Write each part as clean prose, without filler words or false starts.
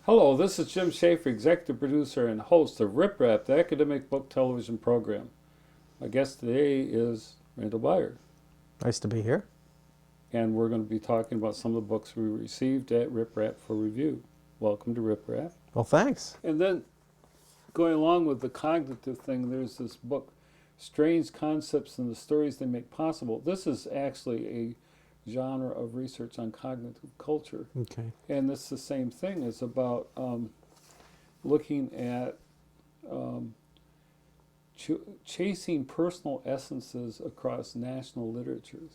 Hello, this is Jim Schaefer, executive producer and host of Rip Rap, the academic book television program. My guest today is Randall Baier, Nice to be here. and we're going to be talking about some of the books we received at Rip Rap for review. Welcome to Rip Rap. Well, thanks. And then, going along with the cognitive thing, there's this book, Strange Concepts and the Stories They Make Possible. This is actually a genre of research on cognitive culture. Okay. And it's the same thing. It's about looking at chasing personal essences across national literatures.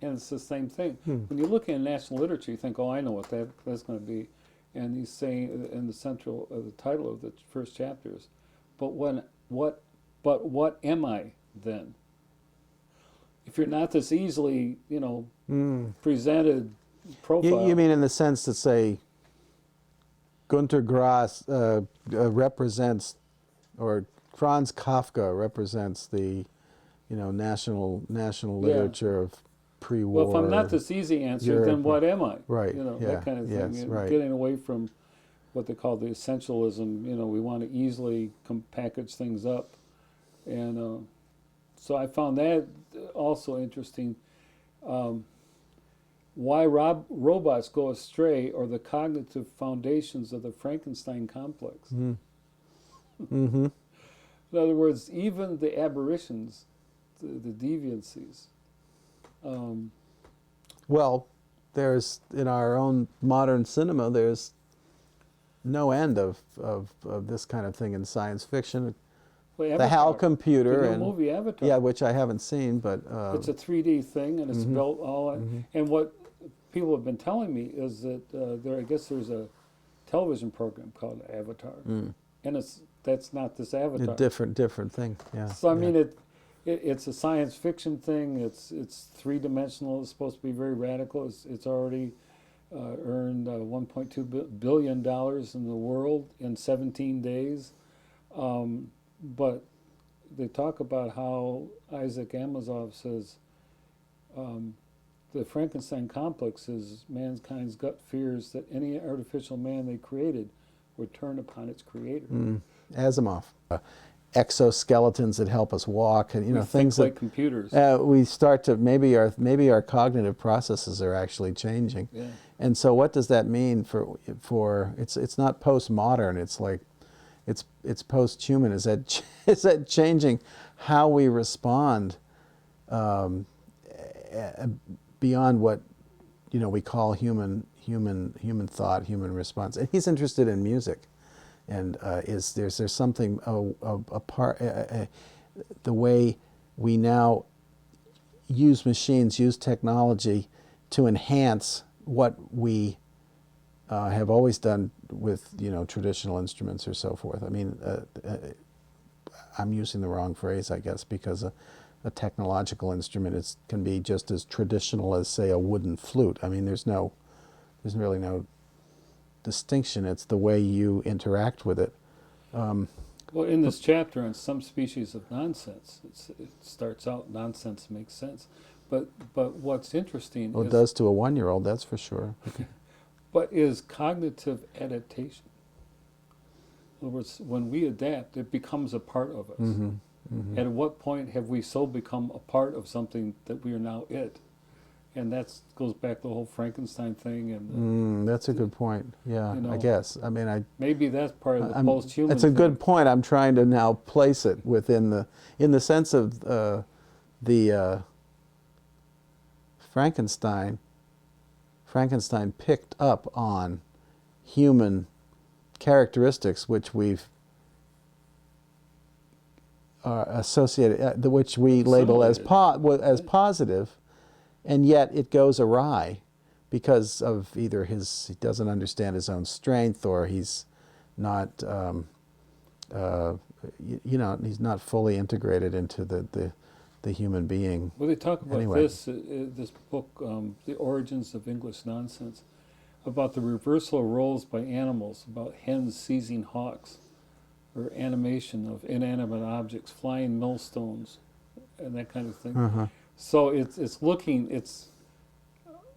And it's the same thing. When you look at national literature, you think, oh, I know what that's going to be. And he's saying in the central, the title of the first chapter is, but what am I then? If you're not this easily, presented profile. You mean in the sense that, say, Gunter Grass represents, or Franz Kafka represents the, national literature of pre-war. Well, if I'm not this easy answer, Europe, then what am I? Right. That kind of thing. Yes, And right. getting away from what they call the essentialism. We want to easily package things up, and so I found that also interesting. Why robots go astray, or the cognitive foundations of the Frankenstein complex. Mm-hmm. In other words, even the aberrations, the deviancies. Well, there's, in our own modern cinema, there's no end of this kind of thing in science fiction. Well, The HAL Avatar, computer, the new and movie Avatar. yeah, which I haven't seen, but It's a 3D thing, and it's built all. And what people have been telling me is that I guess there's a television program called Avatar, and that's not this Avatar. a different thing. Yeah. So I yeah. mean, it's a science fiction thing. It's three-dimensional. It's supposed to be very radical. It's already earned $1.2 billion in the world in 17 days. But they talk about how Isaac Asimov says the Frankenstein complex is mankind's gut fears that any artificial man they created would turn upon its creator. Asimov. Exoskeletons that help us walk, and We things think like that computers. we start to maybe our cognitive processes are actually changing. Yeah. And so, what does that mean for it's not postmodern. It's like it's post-human. Is that changing how we respond beyond what we call human thought, human response? And he's interested in music, and is there something the way we now use machines, use technology to enhance what we have always done with traditional instruments or so forth. I mean, I'm using the wrong phrase, I guess, because a technological instrument can be just as traditional as, say, a wooden flute. I mean, there's really no distinction. It's the way you interact with it. Well, in this chapter on some species of nonsense, it starts out nonsense makes sense, but what's interesting Well, it is does to a 1-year-old, that's for sure. is cognitive adaptation. In other words, when we adapt, it becomes a part of us. And at what point have we so become a part of something that we are now it? And that goes back to the whole Frankenstein thing. And That's a good point. Yeah, I guess. I mean, maybe that's part of the post-human. It's a thing. good point. I'm trying to now place it in the sense of the Frankenstein. Frankenstein picked up on human characteristics which we've associated, which we label as positive, and yet it goes awry because of either he doesn't understand his own strength, or he's not he's not fully integrated into the human being. Well, they talk about Anyway. this book, The Origins of English Nonsense, about the reversal of roles by animals, about hens seizing hawks, or animation of inanimate objects, flying millstones, and that kind of thing. So it's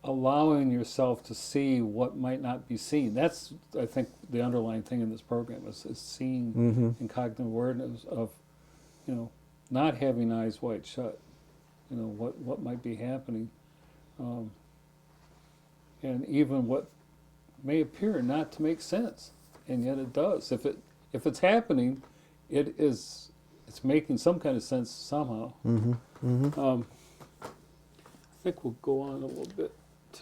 allowing yourself to see what might not be seen. That's, I think, the underlying thing in this program is seeing and cognitive awareness of, you know, not having eyes wide shut. You know, what might be happening, and even what may appear not to make sense, and yet it does. If it's happening, it's making some kind of sense somehow. I think we'll go on a little bit.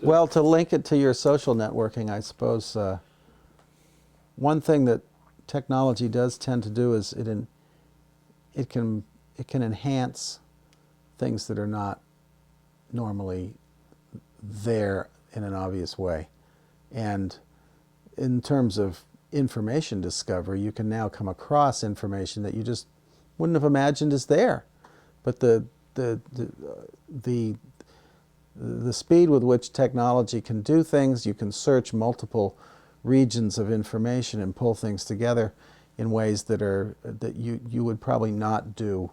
Well, to link it to your social networking, I suppose one thing that technology does tend to do is it can enhance things that are not normally there in an obvious way. And in terms of information discovery, you can now come across information that you just wouldn't have imagined is there. But the speed with which technology can do things, you can search multiple regions of information and pull things together in ways that you would probably not do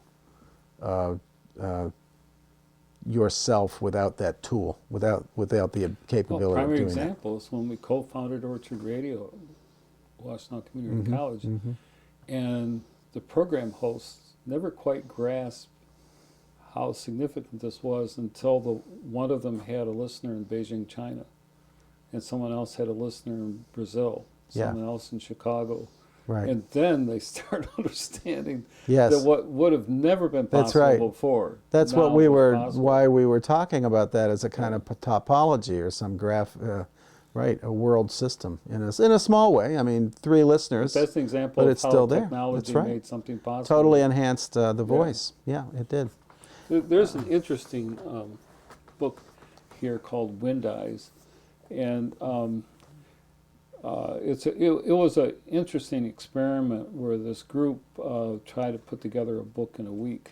yourself without that tool, without the capability of primary doing example is when we co-founded Orchard Radio, Washtenaw Community College, and the program hosts never quite grasped how significant this was until one of them had a listener in Beijing, China, and someone else had a listener in Brazil, someone else in Chicago. Right. And then they start understanding Yes. that what would have never been possible That's right. before. That's now what is possible. why we were talking about that as a kind of topology or some graph, right? A world system in a small way. I mean, 3 listeners. But that's an example but of it's how still there. technology That's right. made something possible. Totally enhanced the voice. Yeah, it did. There's an interesting book here called Wind Eyes, and it was an interesting experiment where this group tried to put together a book in a week.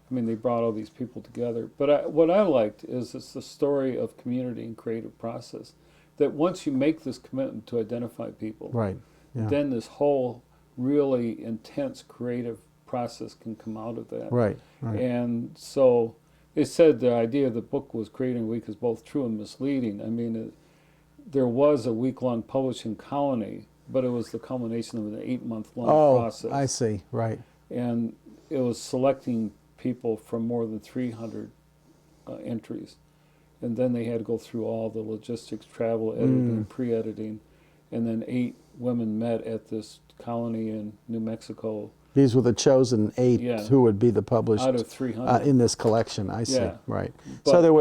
I mean, they brought all these people together. But what I liked is it's the story of community and creative process. That once you make this commitment to identify people, Right. Yeah. then this whole really intense creative process can come out of that. Right. Right. And so they said the idea of the book was creating a week is both true and misleading. I mean, there was a week-long publishing colony, but it was the culmination of an 8-month-long process. I see. Right. And it was selecting people from more than 300 entries. And then they had to go through all the logistics, travel, editing, pre-editing. And then 8 women met at this colony in New Mexico. These were the chosen 8 who would be the published out of 300 in this collection. I see. Yeah. Right. But So there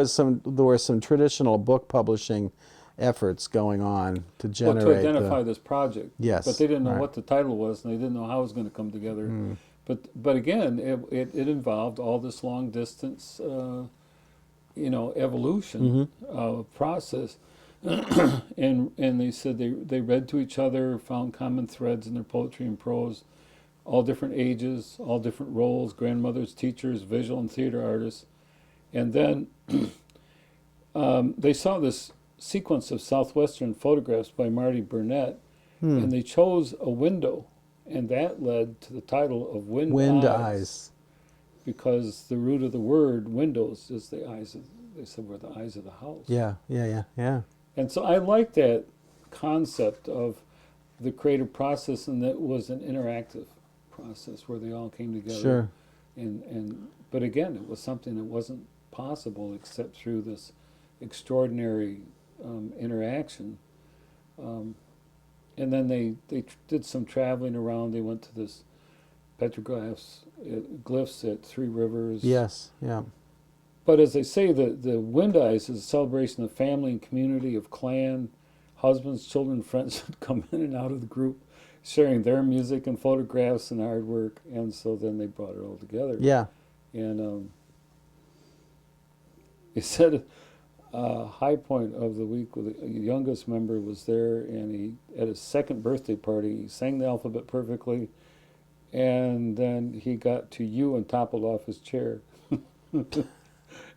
were some traditional book publishing efforts going on to generate to identify this project. Yes. But they didn't know Right. what the title was, and they didn't know how it was going to come together. But again, it involved all this long distance, evolution process. and they said they read to each other, found common threads in their poetry and prose, all different ages, all different roles, grandmothers, teachers, visual and theater artists. And then they saw this sequence of Southwestern photographs by Marty Burnett, and they chose a window, and that led to the title of Wind Eyes. Because the root of the word windows is the eyes they said were the eyes of the house. Yeah. And so I like that concept of the creative process, and that was an interactive process where they all came together. Sure. But again, it was something that wasn't possible except through this extraordinary interaction. And then they did some traveling around. They went to this petroglyphs at 3 Rivers. Yes. Yeah. But as they say, the Wind Eyes is a celebration of family and community, of clan, husbands, children, friends that come in and out of the group, sharing their music and photographs and artwork. And so then they brought it all together. Yeah. And he said a high point of the week, with the youngest member was there, and he at his 2nd birthday party, he sang the alphabet perfectly, and then he got to U and toppled off his chair.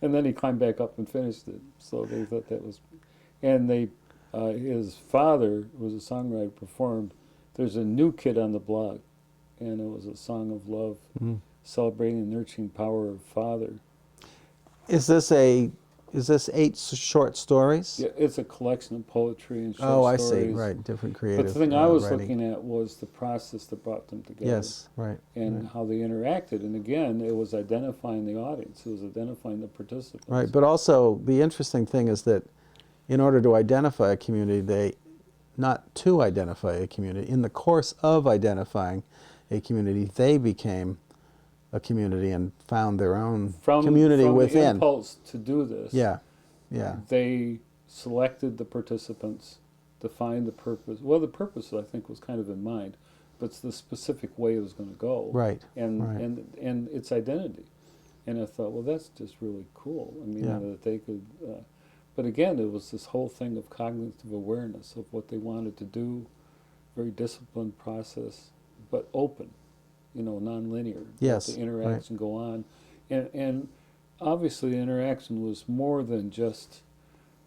And then he climbed back up and finished it. So they thought that was, and his father was a songwriter, performed. There's a new kid on the block, and it was a song of love, celebrating the nurturing power of father. Is this a is this 8 short stories? Yeah, it's a collection of poetry and short Oh, I stories. see. Right, different But creative the thing I was writing. looking at was the process that brought them together. Yes, right. And Right. how they interacted. And again, it was identifying the audience. It was identifying the participants. Right, but also the interesting thing is that in order to identify a community, not to identify a community, in the course of identifying a community, they became a community and found their own community from within. the impulse to do this, Yeah, yeah, they selected the participants, defined the purpose. Well, the purpose, I think, was kind of in mind, but it's the specific way it was going to go. right, And, right. and its identity. And I thought, well, that's just really cool. I mean, Yeah. that they could... but again, it was this whole thing of cognitive awareness of what they wanted to do, very disciplined process, but open, non-linear. Yes, Let the interaction go on. And obviously the interaction was more than just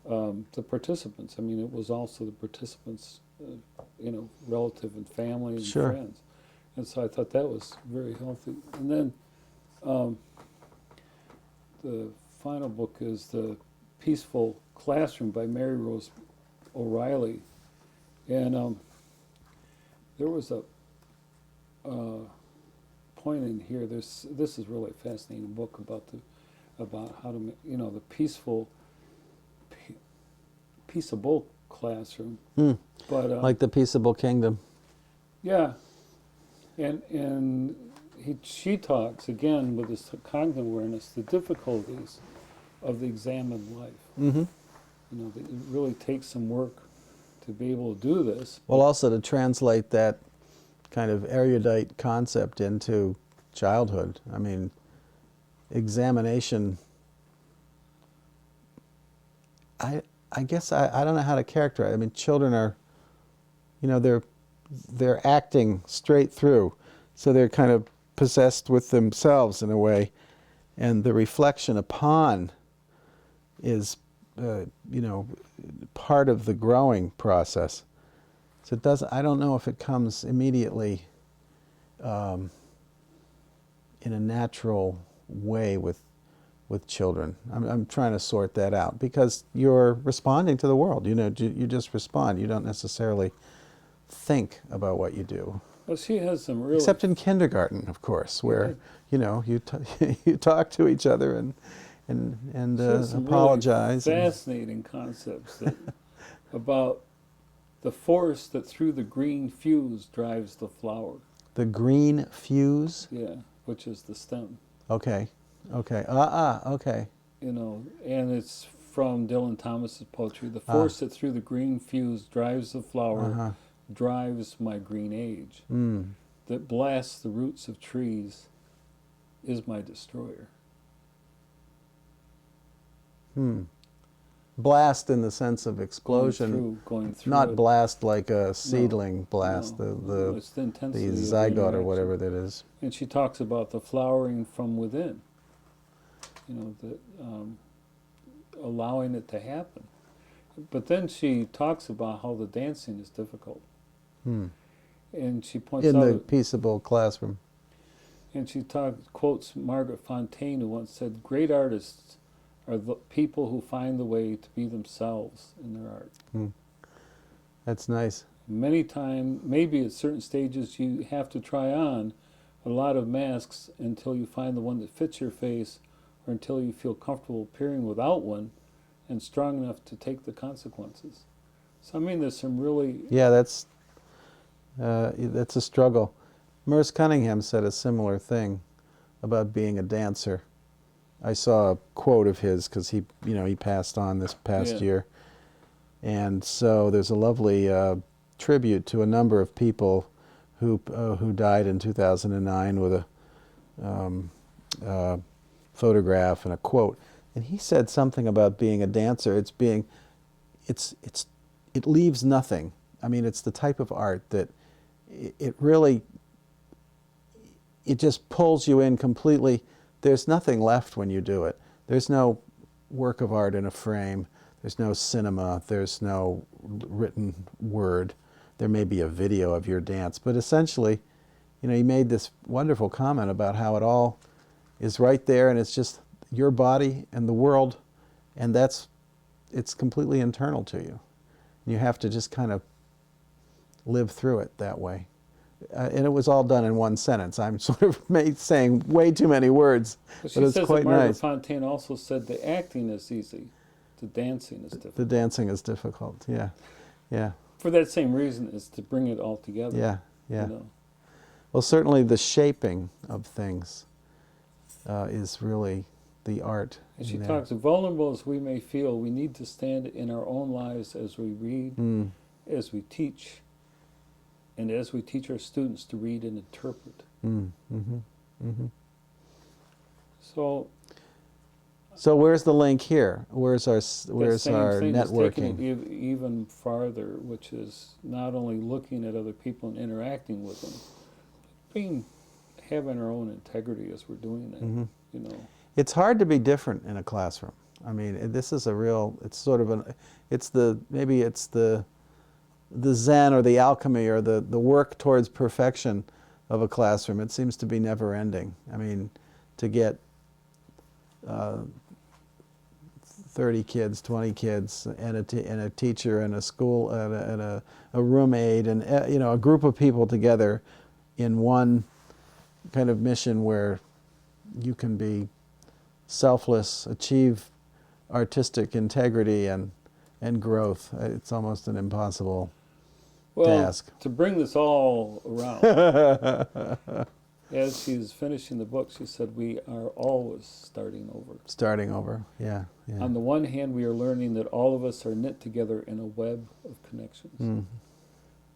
the participants. I mean, it was also the participants, relative and family and Sure. friends. And so I thought that was very healthy. And then the final book is The Peaceful Classroom by Mary Rose O'Reilly. And there was a point in here. This is really a fascinating book about how to the peaceable classroom. But Like the Peaceable Kingdom. yeah, and she talks again with this cognitive awareness, the difficulties of the examined life. Mm-hmm. That it really takes some work to be able to do this. Well, also to translate that kind of erudite concept into childhood. I mean, examination, I guess I don't know how to characterize. I mean, children are, they're acting straight through, so they're kind of possessed with themselves in a way, and the reflection upon is, part of the growing process. So it does. I don't know if it comes immediately in a natural way with children. I'm trying to sort that out because you're responding to the world. You just respond. You don't necessarily think about what you do. Well, she has some really... Except in kindergarten, of course, where you talk to each other and She has some apologize. Really fascinating concepts about the force that through the green fuse drives the flower. The green fuse? Yeah, which is the stem. Okay. Okay. Okay. And it's from Dylan Thomas's poetry. The force that through the green fuse drives the flower, drives my green age. That blasts the roots of trees is my destroyer. Blast in the sense of explosion, going through not it. blast like a seedling blast, No, it's the intensity of the zygote or interaction. whatever that is. And she talks about the flowering from within, that allowing it to happen. But then she talks about how the dancing is difficult. And she points In out... the peaceable classroom. And she quotes Margaret Fontaine, who once said, "Great artists are the people who find the way to be themselves in their art." That's nice. Many times, maybe at certain stages, you have to try on a lot of masks until you find the one that fits your face, or until you feel comfortable appearing without one and strong enough to take the consequences. So, I mean, there's some really... Yeah, that's a struggle. Merce Cunningham said a similar thing about being a dancer. I saw a quote of his because he passed on this past year, and so there's a lovely tribute to a number of people who died in 2009 with a photograph and a quote. And he said something about being a dancer. It leaves nothing. I mean, it's the type of art that it really just pulls you in completely. There's nothing left when you do it. There's no work of art in a frame. There's no cinema. There's no written word. There may be a video of your dance, but essentially, he made this wonderful comment about how it all is right there, and it's just your body and the world and it's completely internal to you. You have to just kind of live through it that way. And it was all done in one sentence. I'm sort of saying way too many words, But but she it's says quite that Margaret nice. Fontaine also said the acting is easy, the dancing is difficult. The dancing is difficult. Yeah, yeah, For that same reason, is to bring it all together. yeah, yeah. You know? Well, certainly the shaping of things is really the art. And she in there. talks, vulnerable as we may feel, we need to stand in our own lives as we read, as we teach, and as we teach our students to read and interpret. So where's the link here? Where's our that same thing is taking networking? it even farther, which is not only looking at other people and interacting with them, but having our own integrity as we're doing that. You know, It's hard to be different in a classroom. I mean, this is a real. It's sort of maybe it's the Zen or the alchemy or the work towards perfection of a classroom. It seems to be never ending. I mean, to get 30 kids, 20 kids, and a teacher and a school and a room aide and a group of people together in one kind of mission where you can be selfless, achieve artistic integrity and growth. It's almost an impossible task. To bring this all around, as she's finishing the book, she said, we are always starting over. Starting over, yeah. On the one hand, we are learning that all of us are knit together in a web of connections.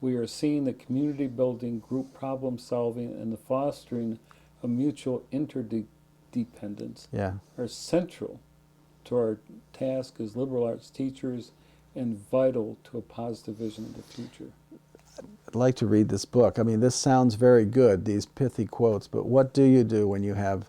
We are seeing that community building, group problem solving, and the fostering of mutual interdependence are central to our task as liberal arts teachers and vital to a positive vision of the future. I'd like to read this book. I mean, this sounds very good, these pithy quotes, but what do you do when you have,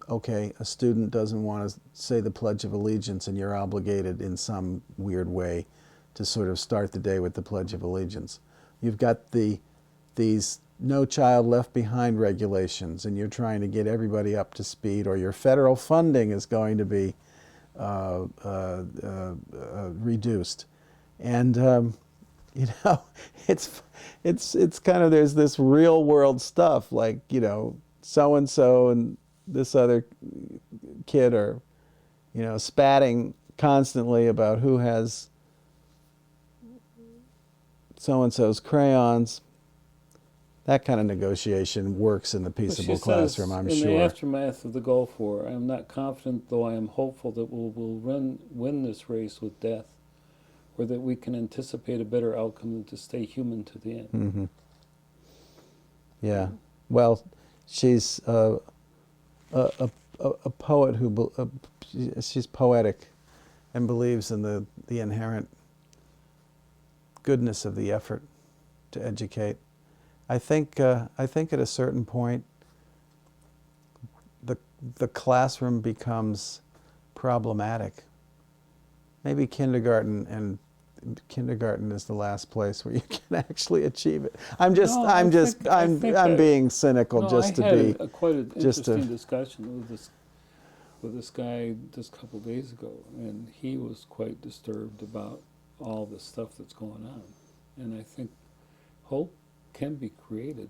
okay, a student doesn't want to say the Pledge of Allegiance and you're obligated in some weird way to sort of start the day with the Pledge of Allegiance. You've got these No Child Left Behind regulations and you're trying to get everybody up to speed, or your federal funding is going to be reduced. And it's kind of, there's this real world stuff like, so and this other kid are spatting constantly about who has so and so's crayons. That kind of negotiation works in the peaceable classroom, I'm sure. In the aftermath of the Gulf War, I am not confident, though I am hopeful, that we'll win this race with death, or that we can anticipate a better outcome than to stay human to the end. Yeah. Well, she's a poet she's poetic and believes in the inherent goodness of the effort to educate. I think at a certain point, the classroom becomes problematic. Maybe kindergarten is the last place where you can actually achieve it. I'm being cynical just to be. I had quite an interesting discussion with this guy just a couple of days ago, and he was quite disturbed about all the stuff that's going on. And I think hope can be created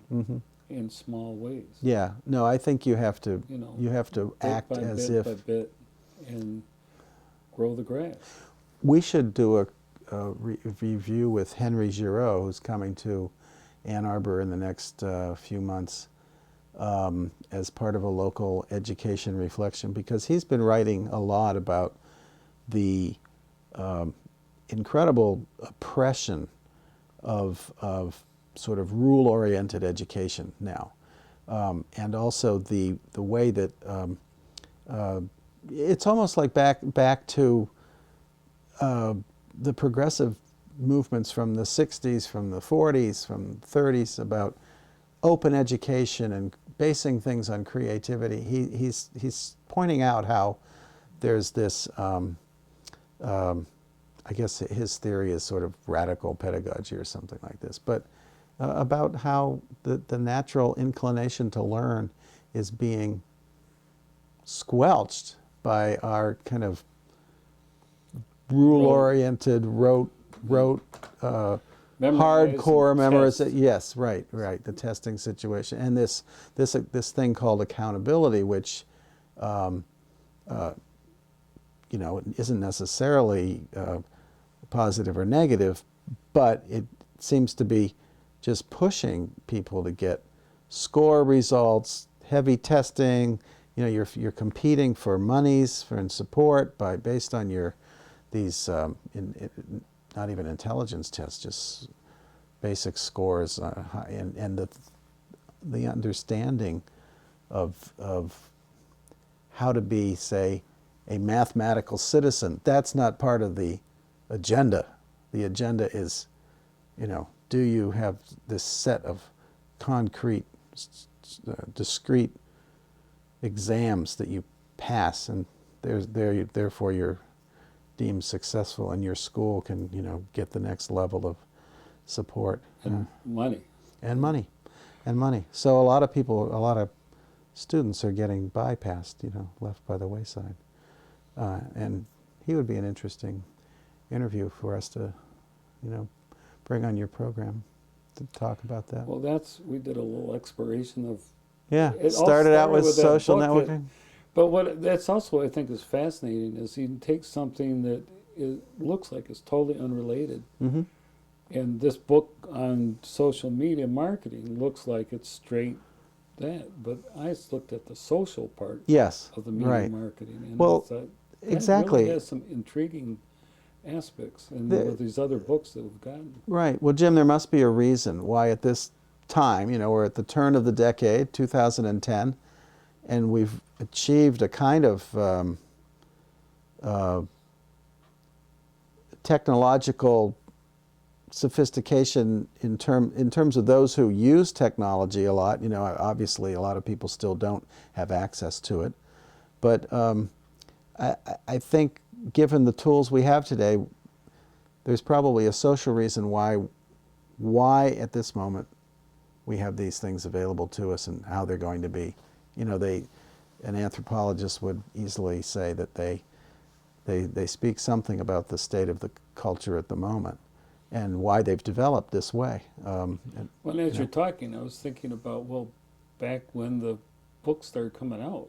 in small ways. Yeah. No, I think you have to act as if bit by bit and grow the grass. We should do a review with Henry Giraud, who's coming to Ann Arbor in the next few months as part of a local education reflection, because he's been writing a lot about the incredible oppression of sort of rule-oriented education now, and also the way that it's almost like back to the progressive movements from the 60s, from the 40s, from the 30s about open education and basing things on creativity. He's pointing out how there's this, I guess his theory is sort of radical pedagogy or something like this, but about how the natural inclination to learn is being squelched by our kind of rule-oriented, rote, Memorize hardcore and memorization. test. Yes, right, the testing situation, and this thing called accountability, which isn't necessarily positive or negative, but it seems to be just pushing people to get score results, heavy testing. You're competing for monies and support based on these not even intelligence tests, just basic scores, and the understanding of how to be, say, a mathematical citizen. That's not part of the agenda. The agenda is, do you have this set of concrete, discrete exams that you pass, and therefore you're deemed successful, and your school can, get the next level of support. And money. And money. And money. So a lot of students are getting bypassed, left by the wayside. And he would be an interesting interview for us to, bring on your program to talk about that. Well, we did a little exploration of. Yeah, It all started out with that social book networking. But that's also what I think is fascinating is you can take something that looks like it's totally unrelated, Mm-hmm. and this book on social media marketing looks like it's straight that. But I just looked at the social part Yes, of the media right. marketing, and Well, I thought, that exactly. really has some intriguing aspects, and The- with these other books that we've gotten. Right. Well, Jim, there must be a reason why at this time, we're at the turn of the decade, 2010, and we've achieved a kind of technological sophistication in terms of those who use technology a lot. Obviously, a lot of people still don't have access to it, but I think, given the tools we have today, there's probably a social reason why at this moment we have these things available to us and how they're going to be. An anthropologist would easily say that they speak something about the state of the culture at the moment and why they've developed this way. Well, as you're talking, I was thinking about, back when the books started coming out,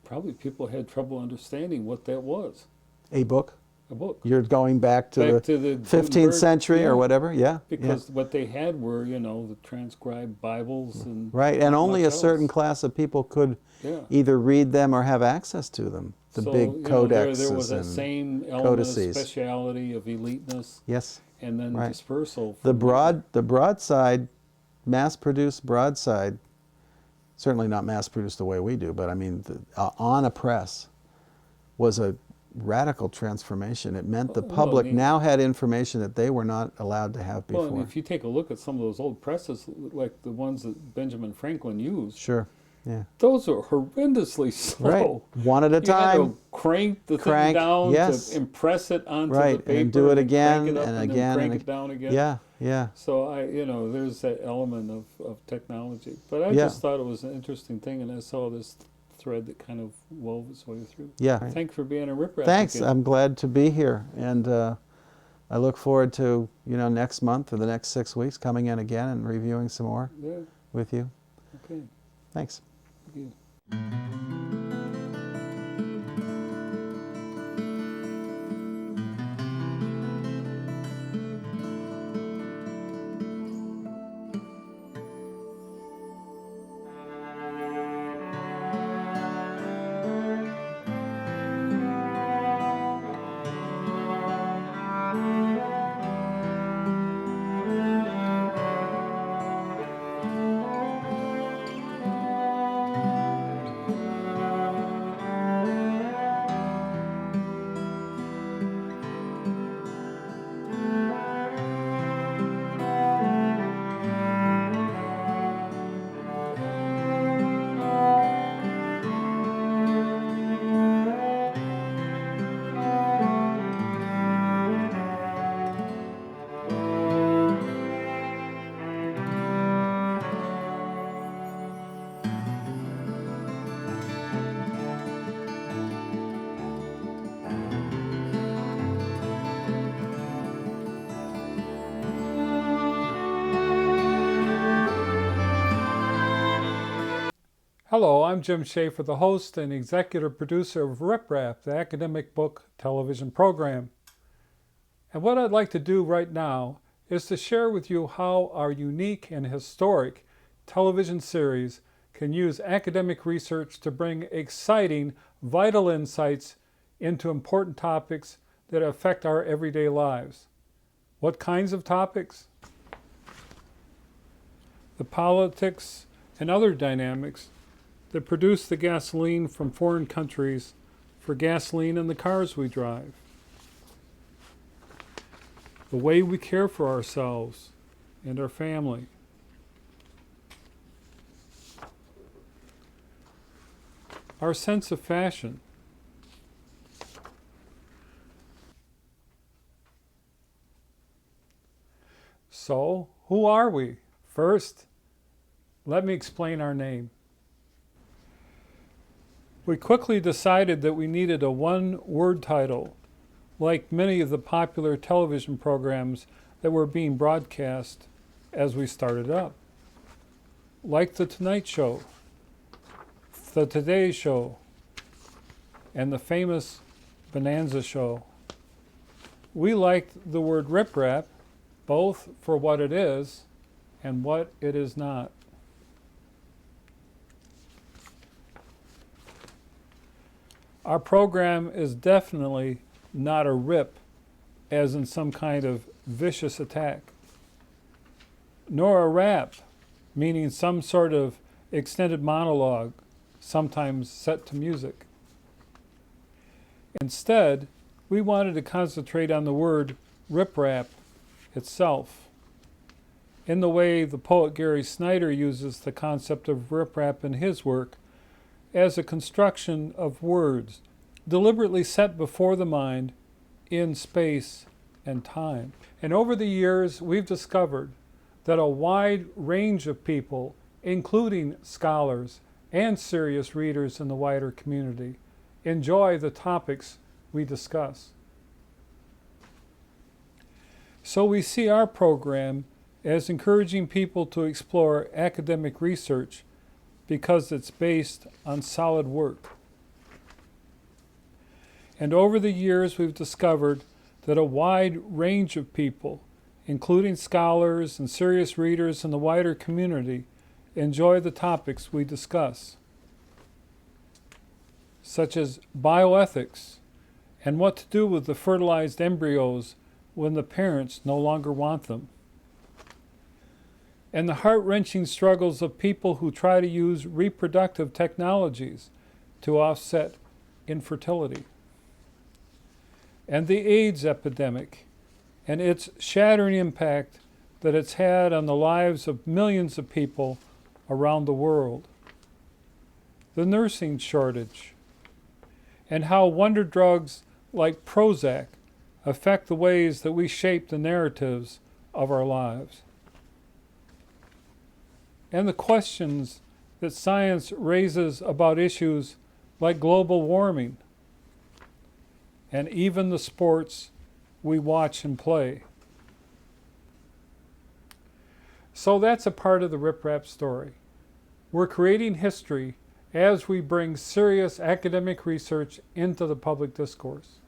probably people had trouble understanding what that was. A book? A book. You're going back to the 15th Gutenberg, century or whatever? Yeah. Because what they had were, the transcribed Bibles and right, and only a much certain else. class of people could Yeah. either read them or have access to them. The So, big codexes there was that and same element codices. of speciality, of eliteness, Yes. and then Right. dispersal. The from broadside, mass-produced broadside, certainly not mass-produced the way we do, but I mean, on a press, was a radical transformation. It meant the Well, public I mean- now had information that they were not allowed to have Well, before. and if you take a look at some of those old presses, like the ones that Benjamin Franklin used, Sure, yeah. those are horrendously slow. Right, one at a You had time. to crank the Crank, thing down yes. to impress it onto Right, the paper, and do it then again crank it up and and again then crank and it down again. Yeah, yeah. So there's that element of technology. But I Yeah. just thought it was an interesting thing, and I saw this thread that kind of wove its way through. Yeah. Thanks for being a riprap. Thanks. again. I'm glad to be here, and I look forward to next month or the next 6 weeks coming in again and reviewing some more Yeah. with you. Okay. Thanks. Thank you. Hello, I'm Jim Schaefer, the host and executive producer of Rip Rap, the academic book television program. And what I'd like to do right now is to share with you how our unique and historic television series can use academic research to bring exciting, vital insights into important topics that affect our everyday lives. What kinds of topics? The politics and other dynamics that produce the gasoline from foreign countries for gasoline in the cars we drive. The way we care for ourselves and our family. Our sense of fashion. So, who are we? First, let me explain our name. We quickly decided that we needed a one-word title, like many of the popular television programs that were being broadcast as we started up. Like The Tonight Show, The Today Show, and the famous Bonanza Show. We liked the word Rip Rap, both for what it is and what it is not. Our program is definitely not a rip, as in some kind of vicious attack, nor a rap, meaning some sort of extended monologue, sometimes set to music. Instead, we wanted to concentrate on the word riprap itself, in the way the poet Gary Snyder uses the concept of riprap in his work, as a construction of words deliberately set before the mind in space and time. And over the years, we've discovered that a wide range of people, including scholars and serious readers in the wider community, enjoy the topics we discuss. So we see our program as encouraging people to explore academic research because it's based on solid work. And over the years, we've discovered that a wide range of people, including scholars and serious readers in the wider community, enjoy the topics we discuss, such as bioethics and what to do with the fertilized embryos when the parents no longer want them, and the heart-wrenching struggles of people who try to use reproductive technologies to offset infertility, and the AIDS epidemic and its shattering impact that it's had on the lives of millions of people around the world, the nursing shortage, and how wonder drugs like Prozac affect the ways that we shape the narratives of our lives, and the questions that science raises about issues like global warming, and even the sports we watch and play. So that's a part of the Rip Rap story. We're creating history as we bring serious academic research into the public discourse.